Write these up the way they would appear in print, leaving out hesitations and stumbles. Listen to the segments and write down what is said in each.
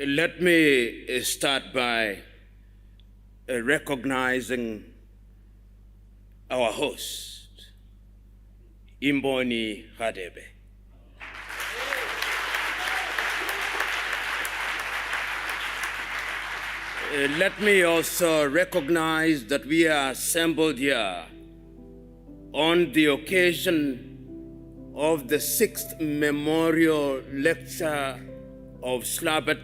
Let me start by recognizing our host, Imboni Hadebe. Let me also recognize that we are assembled here on the occasion of the 6th Memorial Lecture of Slabat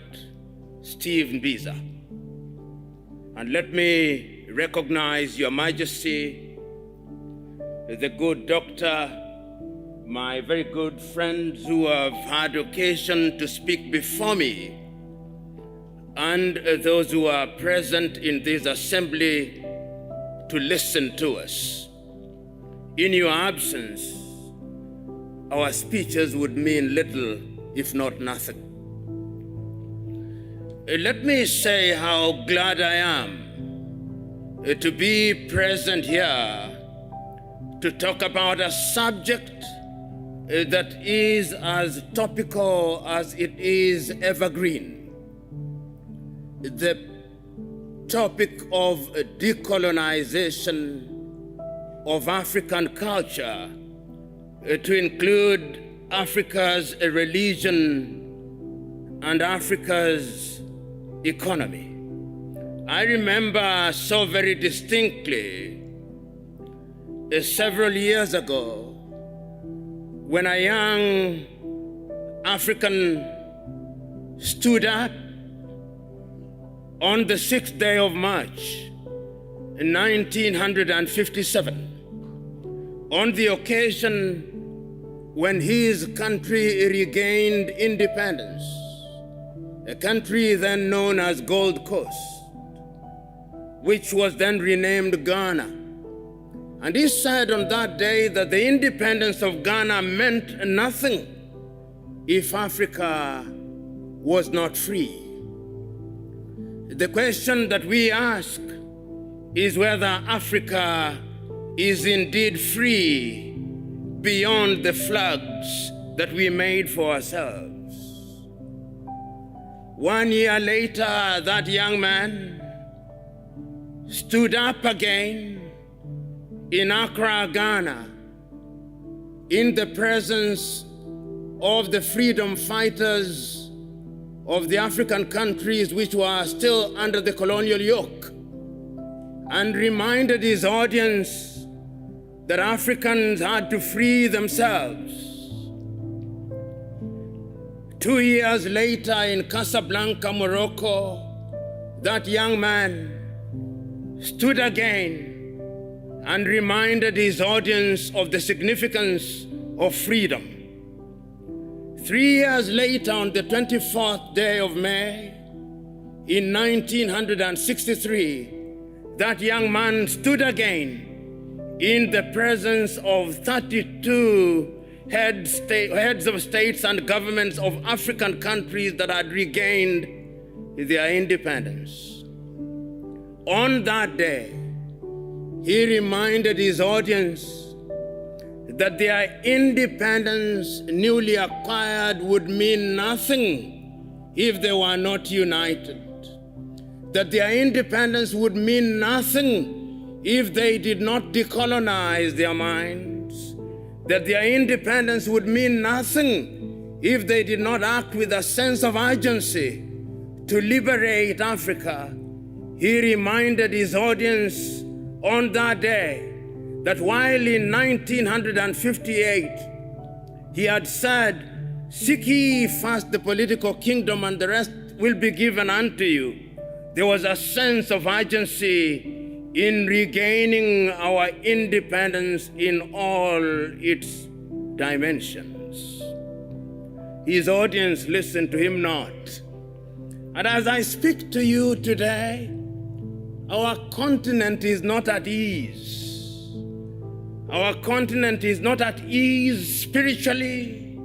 Steve Mbiza. And let me recognize Your Majesty, the good doctor, my very good friends who have had occasion to speak before me, and those who are present in this assembly to listen to us. In your absence, our speeches would mean little, if not nothing. Let me say how glad I am to be present here to talk about a subject that is as topical as it is evergreen. The topic of decolonization of African culture to include Africa's religion and Africa's economy. I remember so very distinctly several years ago when a young African stood up on the 6th day of March in 1957, on the occasion when his country regained independence, a country then known as Gold Coast, which was then renamed Ghana. And he said on that day that the independence of Ghana meant nothing if Africa was not free. The question that we ask is whether Africa is indeed free beyond the flags that we made for ourselves. 1 year later, that young man stood up again in Accra, Ghana, in the presence of the freedom fighters of the African countries which were still under the colonial yoke, and reminded his audience that Africans had to free themselves. 2 years later in Casablanca, Morocco, that young man stood again and reminded his audience of the significance of freedom. 3 years later, on the 24th day of May, in 1963, that young man stood again in the presence of 32 heads of states and governments of African countries that had regained their independence. On that day, he reminded his audience that their independence newly acquired would mean nothing if they were not united. That their independence would mean nothing if they did not decolonize their minds. That their independence would mean nothing if they did not act with a sense of urgency to liberate Africa. He reminded his audience on that day that while in 1958 he had said, "Seek ye first the political kingdom and the rest will be given unto you," there was a sense of urgency in regaining our independence in all its dimensions. His audience listened to him not. And as I speak to you today, our continent is not at ease. Our continent is not at ease spiritually.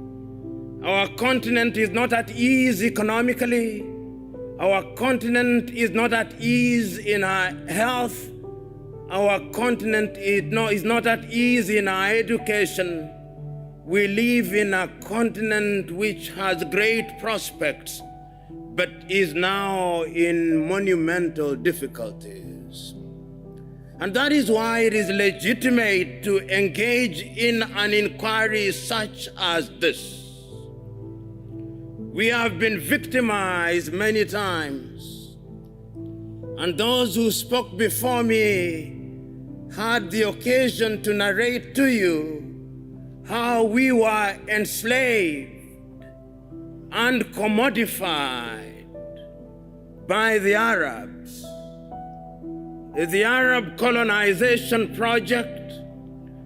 Our continent is not at ease economically. Our continent is not at ease in our health. Our continent is not at ease in our education. We live in a continent which has great prospects, but is now in monumental difficulties. And that is why it is legitimate to engage in an inquiry such as this. We have been victimized many times, and those who spoke before me had the occasion to narrate to you how we were enslaved and commodified by the Arabs. The Arab colonization project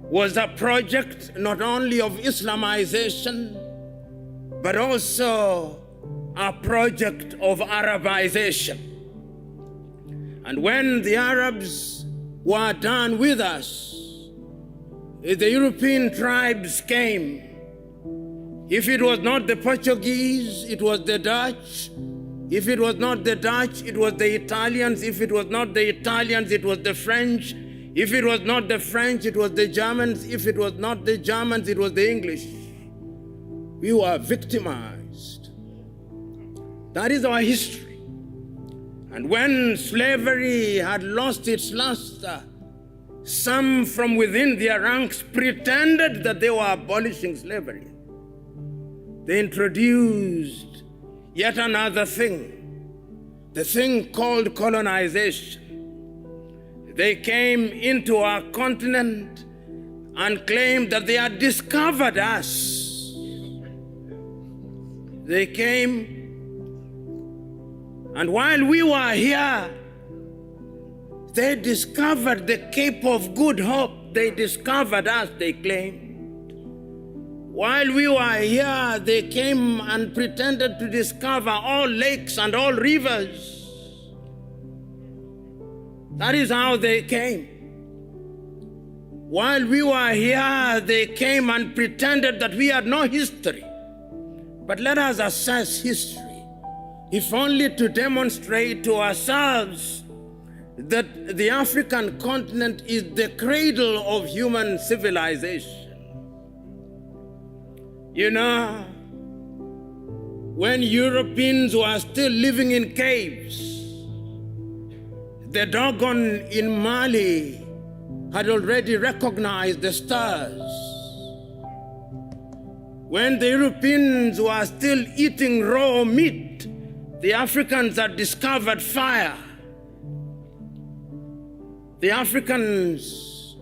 was a project not only of Islamization, but also a project of Arabization. And when the Arabs were done with us, the European tribes came. If it was not the Portuguese, it was the Dutch. If it was not the Dutch, it was the Italians. If it was not the Italians, it was the French. If it was not the French, it was the Germans. If it was not the Germans, it was the English. We were victimized. That is our history. And when slavery had lost its luster, some from within their ranks pretended that they were abolishing slavery. They introduced yet another thing, the thing called colonization. They came into our continent and claimed that they had discovered us. They came, and while we were here, they discovered the Cape of Good Hope. They discovered us, they claimed. While we were here, they came and pretended to discover all lakes and all rivers. That is how they came. While we were here, they came and pretended that we had no history. But let us assess history, if only to demonstrate to ourselves that the African continent is the cradle of human civilization. You know, when Europeans were still living in caves, the Dogon in Mali had already recognized the stars. When the Europeans were still eating raw meat, the Africans had discovered fire. The Africans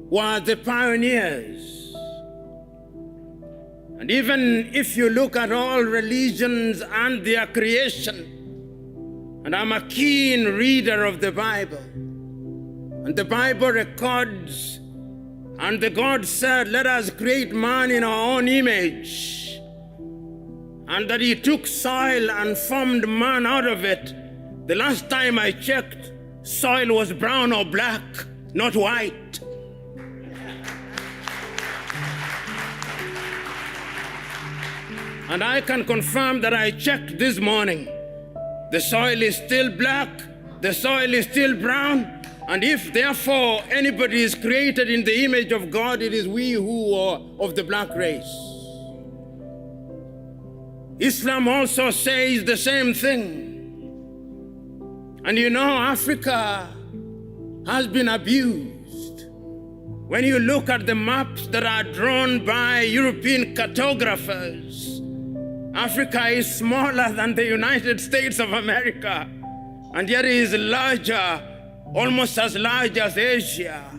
were the pioneers. And even if you look at all religions and their creation, and I'm a keen reader of the Bible, and the Bible records, and the God said, let us create man in our own image, and that he took soil and formed man out of it. The last time I checked, soil was brown or black, not white. And I can confirm that I checked this morning. The soil is still black, the soil is still brown, and if therefore anybody is created in the image of God, it is we who are of the black race. Islam also says the same thing. And you know, Africa has been abused. When you look at the maps that are drawn by European cartographers, Africa is smaller than the United States of America, and yet it is larger, almost as large as Asia.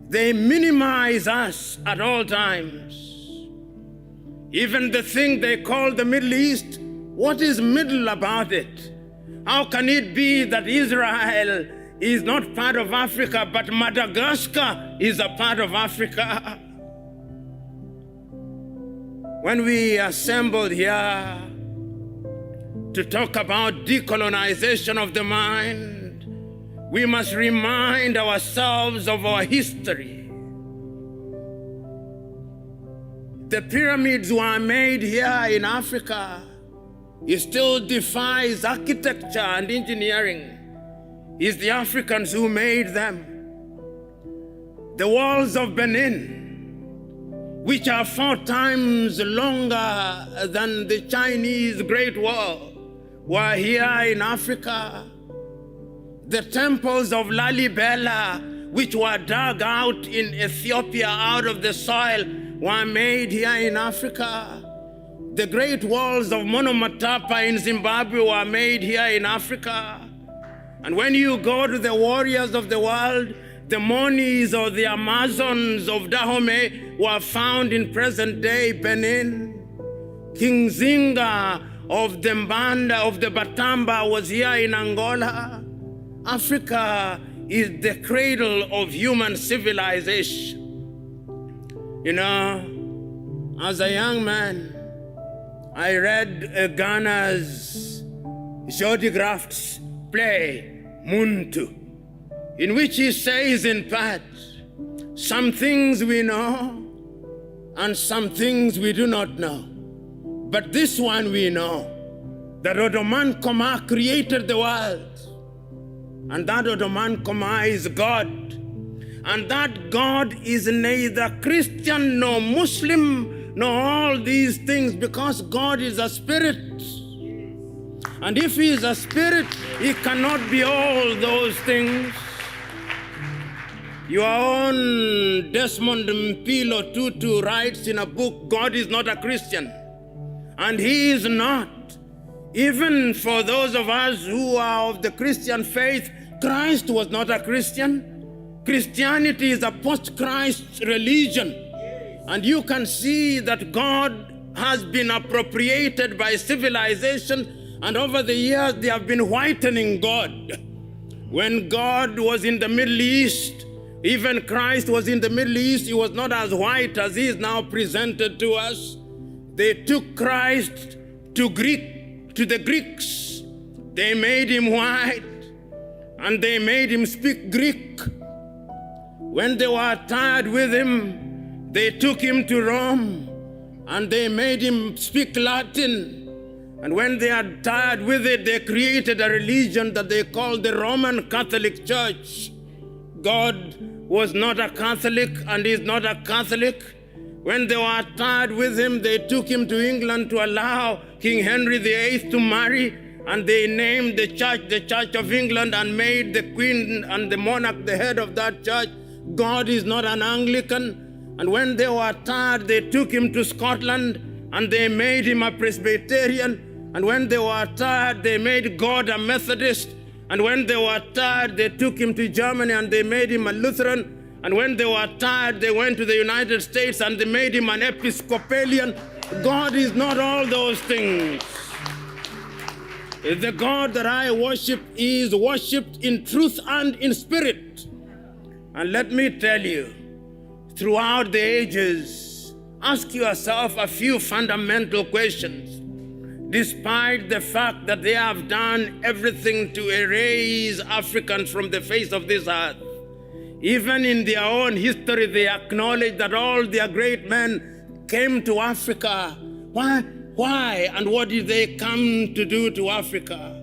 They minimize us at all times. Even the thing they call the Middle East, what is middle about it? How can it be that Israel is not part of Africa, but Madagascar is a part of Africa? When we assembled here to talk about decolonization of the mind, we must remind ourselves of our history. The pyramids were made here in Africa. It still defies architecture and engineering. It's the Africans who made them. The walls of Benin, which are 4 times longer than the Chinese Great Wall, were here in Africa. The temples of Lalibela, which were dug out in Ethiopia out of the soil, were made here in Africa. The great walls of Monomatapa in Zimbabwe were made here in Africa. And when you go to the warriors of the world, the Monis or the Amazons of Dahomey were found in present-day Benin. King Zinga of the Mbanda, of the Batamba, was here in Angola. Africa is the cradle of human civilization. You know, as a young man, I read Ghana's Jody Graft's play, Muntu, in which he says in part, some things we know and some things we do not know. But this one we know, that Odoman Koma created the world. And that Odoman Koma is God. And that God is neither Christian nor Muslim nor all these things, because God is a spirit. And if he is a spirit, he cannot be all those things. Your own Desmond PLO Tutu writes in a book, God is not a Christian. And he is not. Even for those of us who are of the Christian faith, Christ was not a Christian. Christianity is a post-Christ religion. And you can see that God has been appropriated by civilization, and over the years they have been whitening God. When God was in the Middle East, even Christ was in the Middle East, he was not as white as he is now presented to us. They took Christ to the Greeks. They made him white, and they made him speak Greek. When they were tired with him, they took him to Rome, and they made him speak Latin. And when they had tired with it, they created a religion that they called the Roman Catholic Church. God was not a Catholic and is not a Catholic. When they were tired with him, they took him to England to allow King Henry VIII to marry, and they named the Church of England, and made the Queen and the monarch the head of that church. God is not an Anglican. And when they were tired, they took him to Scotland, and they made him a Presbyterian. And when they were tired, they made God a Methodist. And when they were tired, they took him to Germany, and they made him a Lutheran. And when they were tired, they went to the United States, and they made him an Episcopalian. God is not all those things. The God that I worship is worshipped in truth and in spirit. And let me tell you, throughout the ages, ask yourself a few fundamental questions. Despite the fact that they have done everything to erase Africans from the face of this earth, even in their own history, they acknowledge that all their great men came to Africa. Why? And what did they come to do to Africa?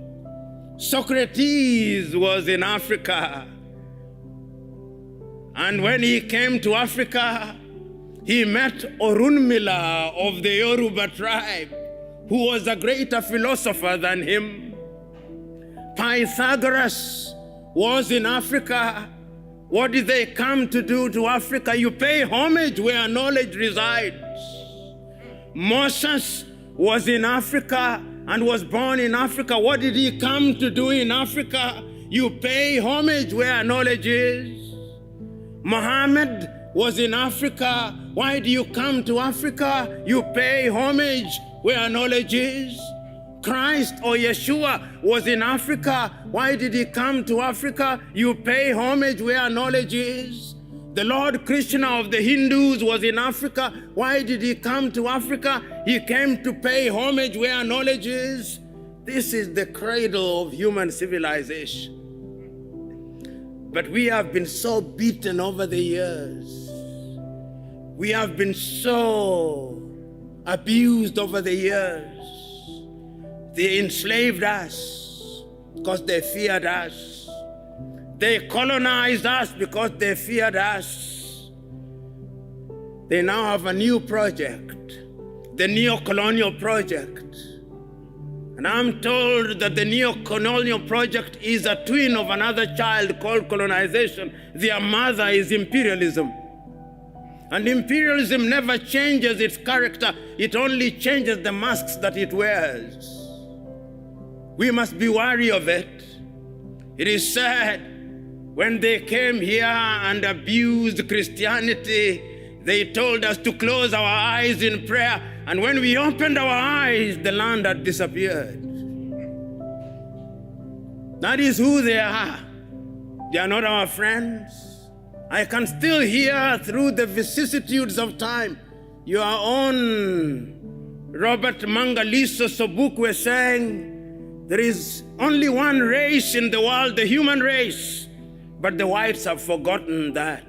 Socrates was in Africa. And when he came to Africa, he met Orunmila of the Yoruba tribe, who was a greater philosopher than him. Pythagoras was in Africa. What did they come to do to Africa? You pay homage where knowledge resides. Moses was in Africa and was born in Africa. What did he come to do in Africa? You pay homage where knowledge is. Muhammad was in Africa. Why do you come to Africa? You pay homage where knowledge is. Christ or Yeshua was in Africa. Why did he come to Africa? You pay homage where knowledge is. The Lord Krishna of the Hindus was in Africa. Why did he come to Africa? He came to pay homage where knowledge is. This is the cradle of human civilization. But we have been so beaten over the years. We have been so abused over the years. They enslaved us because they feared us. They colonized us because they feared us. They now have a new project, the neo-colonial project. And I'm told that the neo-colonial project is a twin of another child called colonization. Their mother is imperialism. And imperialism never changes its character. It only changes the masks that it wears. We must be wary of it. It is said, when they came here and abused Christianity, they told us to close our eyes in prayer. And when we opened our eyes, the land had disappeared. That is who they are. They are not our friends. I can still hear through the vicissitudes of time your own Robert Mangaliso Sobukwe saying, there is only one race in the world, the human race. But the whites have forgotten that.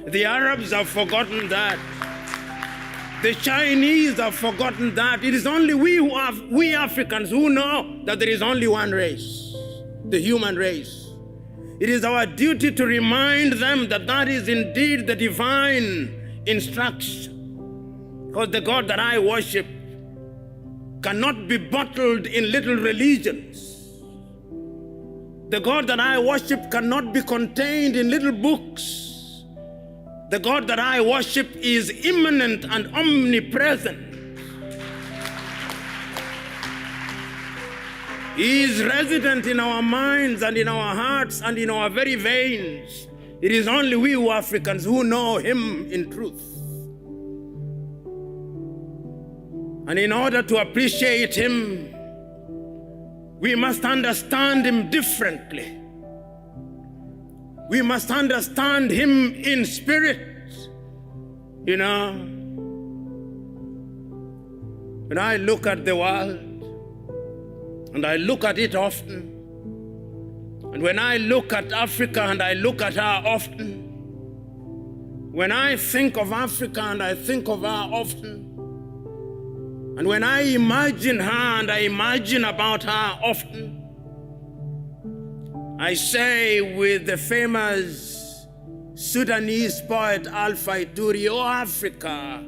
The Arabs have forgotten that. The Chinese have forgotten that. It is only we Africans who know that there is only one race, the human race. It is our duty to remind them that that is indeed the divine instruction. Because the God that I worship cannot be bottled in little religions. The God that I worship cannot be contained in little books. The God that I worship is immanent and omnipresent. He is resident in our minds and in our hearts and in our very veins. It is only we who Africans who know him in truth. And in order to appreciate him, we must understand him differently. We must understand him in spirit. You know, when I look at the world, and I look at it often, and when I look at Africa and I look at her often, when I think of Africa and I think of her often, and when I imagine her and I imagine about her often, I say with the famous Sudanese poet Alpha Ituri, "O Africa,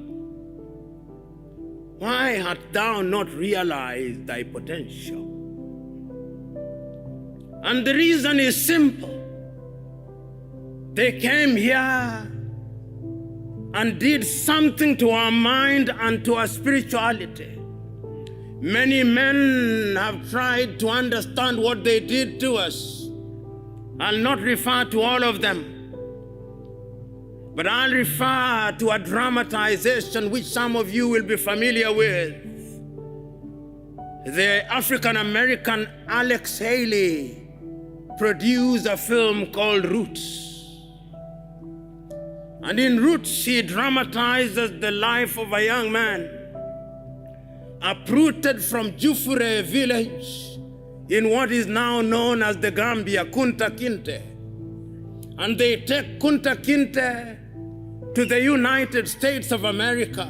why hast thou not realized thy potential?" And the reason is simple. They came here and did something to our mind and to our spirituality. Many men have tried to understand what they did to us. I'll not refer to all of them, but I'll refer to a dramatization which some of you will be familiar with. The African-American Alex Haley produced a film called Roots. And in Roots, he dramatizes the life of a young man uprooted from Jufure village in what is now known as the Gambia, Kunta Kinte. And they take Kunta Kinte to the United States of America.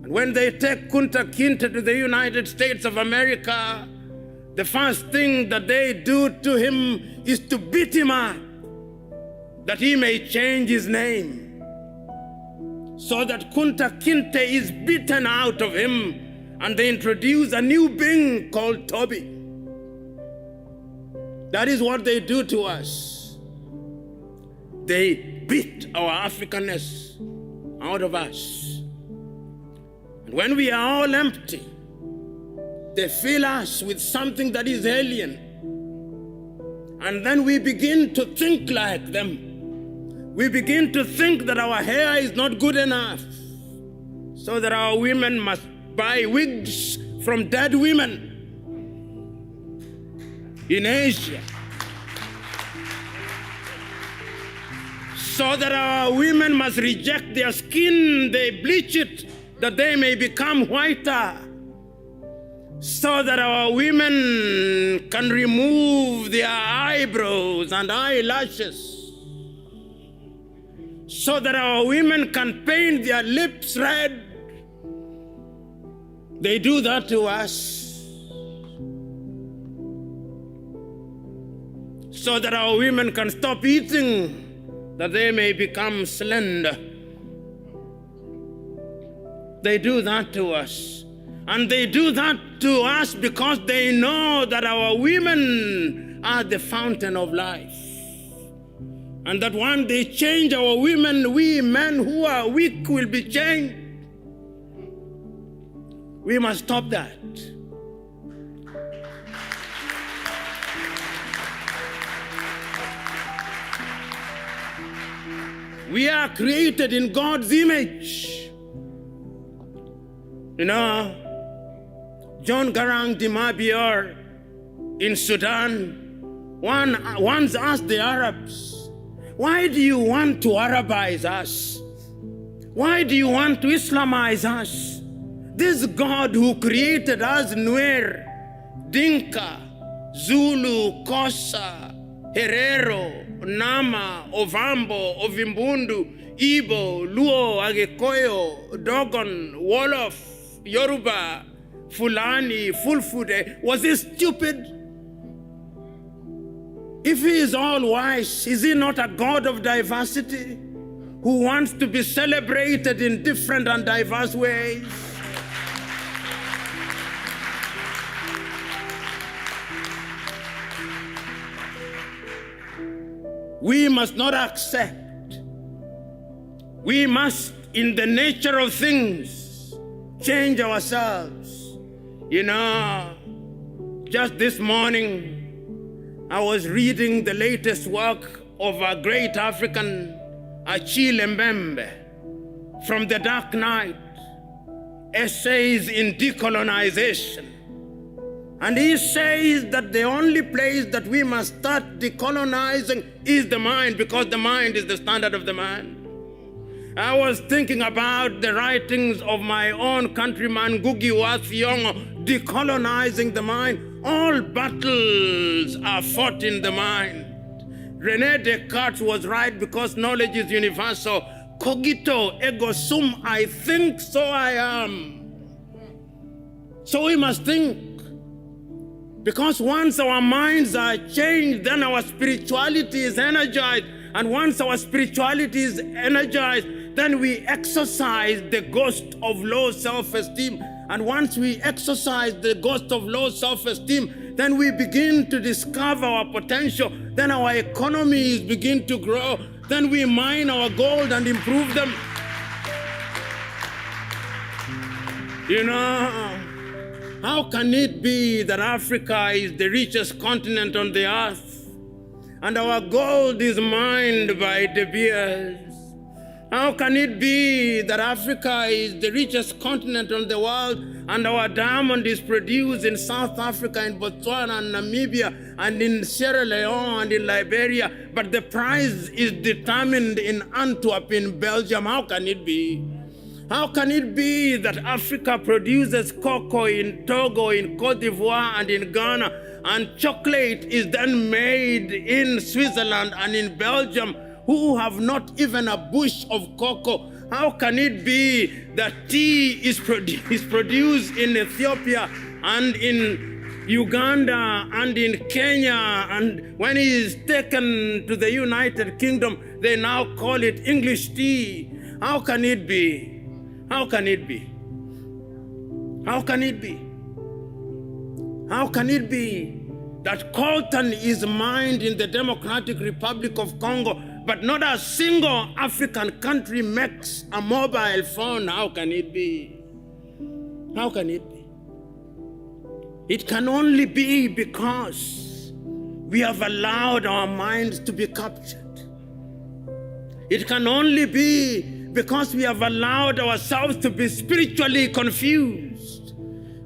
And when they take Kunta Kinte to the United States of America, the first thing that they do to him is to beat him up, that he may change his name, so that Kunta Kinte is beaten out of him, and they introduce a new being called Toby. That is what they do to us. They beat our Africanness out of us. And when we are all empty, they fill us with something that is alien. And then we begin to think like them. We begin to think that our hair is not good enough, so that our women must buy wigs from dead women in Asia, so that our women must reject their skin, they bleach it, that they may become whiter, so that our women can remove their eyebrows and eyelashes, so that our women can paint their lips red. They do that to us, so that our women can stop eating, that they may become slender. They do that to us. And they do that to us because they know that our women are the fountain of life. And that when they change our women, we men who are weak will be changed. We must stop that. We are created in God's image. You know, John Garang Dimabior in Sudan once asked the Arabs, why do you want to Arabize us? Why do you want to Islamize us? This God who created us, Nuer, Dinka, Zulu, Kosa, Herero, Nama, Ovambo, Ovimbundu, Igbo, Luo, Agekoyo, Dogon, Wolof, Yoruba, Fulani, Fulfude. Was he stupid? If he is all wise, is he not a God of diversity who wants to be celebrated in different and diverse ways? We must not accept. We must, in the nature of things, change ourselves. You know, just this morning, I was reading the latest work of a great African, Achille Mbembe, from the Dark Night, Essays in Decolonization. And he says that the only place that we must start decolonizing is the mind, because the mind is the standard of the man. I was thinking about the writings of my own countryman, Ngugi wa Thiong'o, decolonizing the mind. All battles are fought in the mind. René Descartes was right because knowledge is universal. Cogito ergo sum, I think, so I am. So we must think. Because once our minds are changed, then our spirituality is energized. And once our spirituality is energized, then we exercise the ghost of low self-esteem. And once we exercise the ghost of low self-esteem, then we begin to discover our potential. Then our economies begin to grow. Then we mine our gold and improve them. You know, how can it be that Africa is the richest continent on the earth and our gold is mined by De Beers? How can it be that Africa is the richest continent on the world and our diamond is produced in South Africa, in Botswana, and Namibia, and in Sierra Leone, and in Liberia, but the price is determined in Antwerp, in Belgium? How can it be? How can it be that Africa produces cocoa in Togo, in Cote d'Ivoire, and in Ghana, and chocolate is then made in Switzerland and in Belgium, who have not even a bush of cocoa? How can it be that tea is produced in Ethiopia and in Uganda and in Kenya, and when it is taken to the United Kingdom, they now call it English tea? How can it be? How can it be? How can it be? How can it be that coltan is mined in the Democratic Republic of Congo, but not a single African country makes a mobile phone? How can it be? How can it be? It can only be because we have allowed our minds to be captured. It can only be because we have allowed ourselves to be spiritually confused.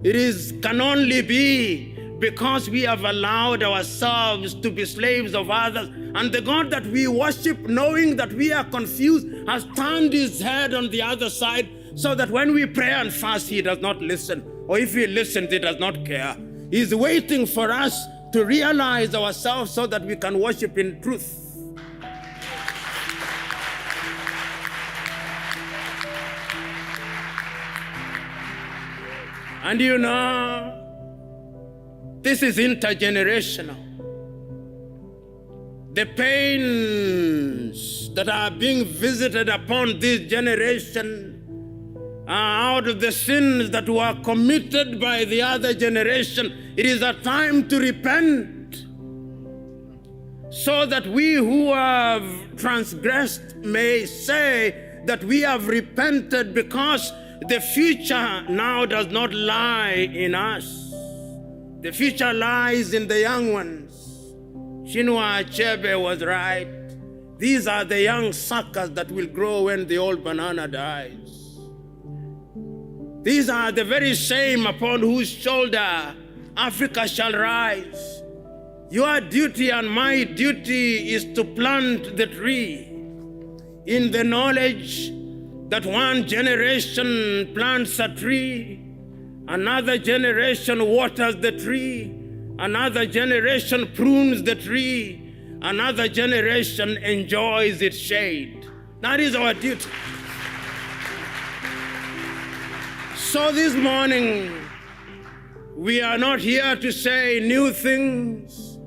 It can only be because we have allowed ourselves to be slaves of others. And the God that we worship, knowing that we are confused, has turned his head on the other side, so that when we pray and fast, he does not listen. Or if he listens, he does not care. He's waiting for us to realize ourselves so that we can worship in truth. And you know, this is intergenerational. The pains that are being visited upon this generation out of the sins that were committed by the other generation. It is a time to repent, so that we who have transgressed may say that we have repented, because the future now does not lie in us. The future lies in the young ones. Chinua Achebe was right. These are the young suckers that will grow when the old banana dies. These are the very same upon whose shoulder Africa shall rise. Your duty and my duty is to plant the tree in the knowledge that one generation plants a tree, another generation waters the tree, another generation prunes the tree, another generation enjoys its shade. That is our duty. So this morning, we are not here to say new things.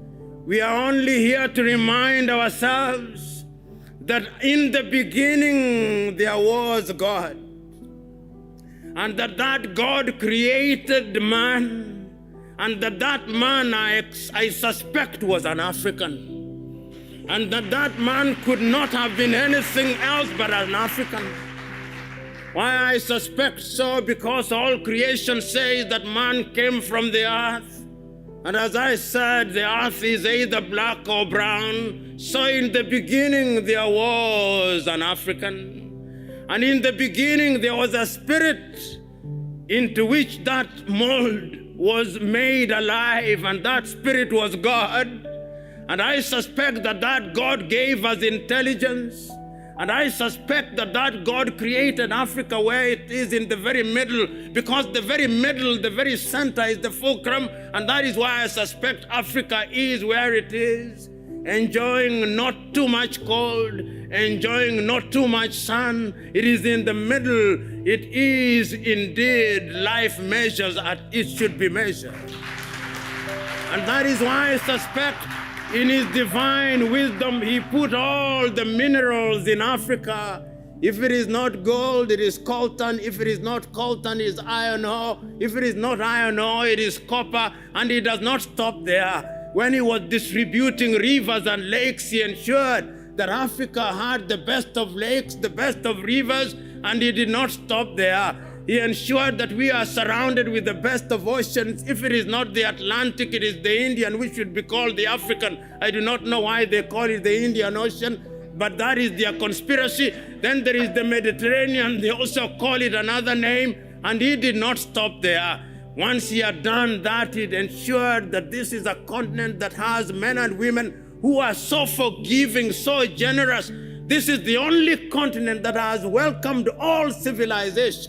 We are only here to remind ourselves that in the beginning there was God, and that God created man, and that man I suspect was an African, and that man could not have been anything else but an African. Why I suspect so? Because all creation says that man came from the earth. And as I said, the earth is either black or brown. So in the beginning there was an African. And in the beginning there was a spirit into which that mold was made alive, and that spirit was God. And I suspect that God gave us intelligence. And I suspect that God created Africa where it is in the very middle, because the very middle, the very center is the fulcrum. And that is why I suspect Africa is where it is, enjoying not too much cold, enjoying not too much sun. It is in the middle. It is indeed life measures as it should be measured. And that is why I suspect in his divine wisdom, he put all the minerals in Africa. If it is not gold, it is coltan. If it is not coltan, it is iron ore. If it is not iron ore, it is copper. And he does not stop there. When he was distributing rivers and lakes, he ensured that Africa had the best of lakes, the best of rivers, and he did not stop there. He ensured that we are surrounded with the best of oceans. If it is not the Atlantic, it is the Indian, which should be called the African. I do not know why they call it the Indian Ocean, but that is their conspiracy. Then there is the Mediterranean. They also call it another name, and he did not stop there. Once he had done that, he ensured that this is a continent that has men and women who are so forgiving, so generous. This is the only continent that has welcomed all civilizations.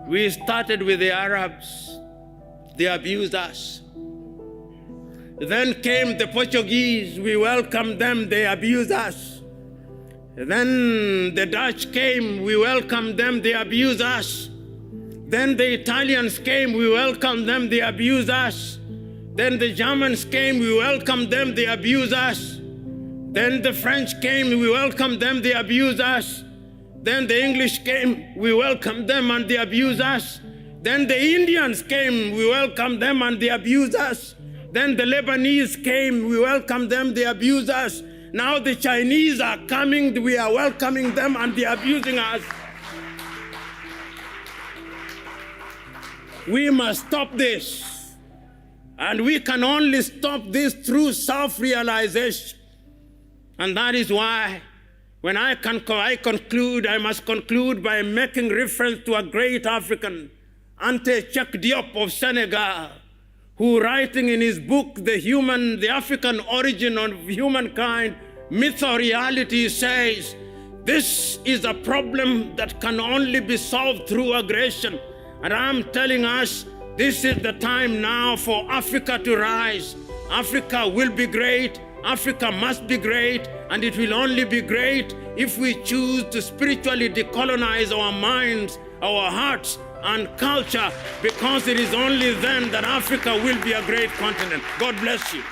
We started with the Arabs. They abused us. Then came the Portuguese. We welcomed them. They abused us. Then the Dutch came. We welcomed them. They abused us. Then the Italians came. We welcomed them. They abused us. Then the Germans came. We welcomed them. They abused us. Then the French came. We welcomed them. They abused us. Then the English came, we welcomed them and they abused us. Then the Indians came, we welcomed them and they abused us. Then the Lebanese came, we welcomed them, they abused us. Now the Chinese are coming, we are welcoming them and they are abusing us. We must stop this. And we can only stop this through self-realization. And that is why when I conclude, I must conclude by making reference to a great African, Ante Cheikh Diop of Senegal, who writing in his book, The African Origin of Humankind, Myth or Reality, says, this is a problem that can only be solved through aggression. And I'm telling us, this is the time now for Africa to rise. Africa will be great. Africa must be great, and it will only be great if we choose to spiritually decolonize our minds, our hearts, and culture, because it is only then that Africa will be a great continent. God bless you.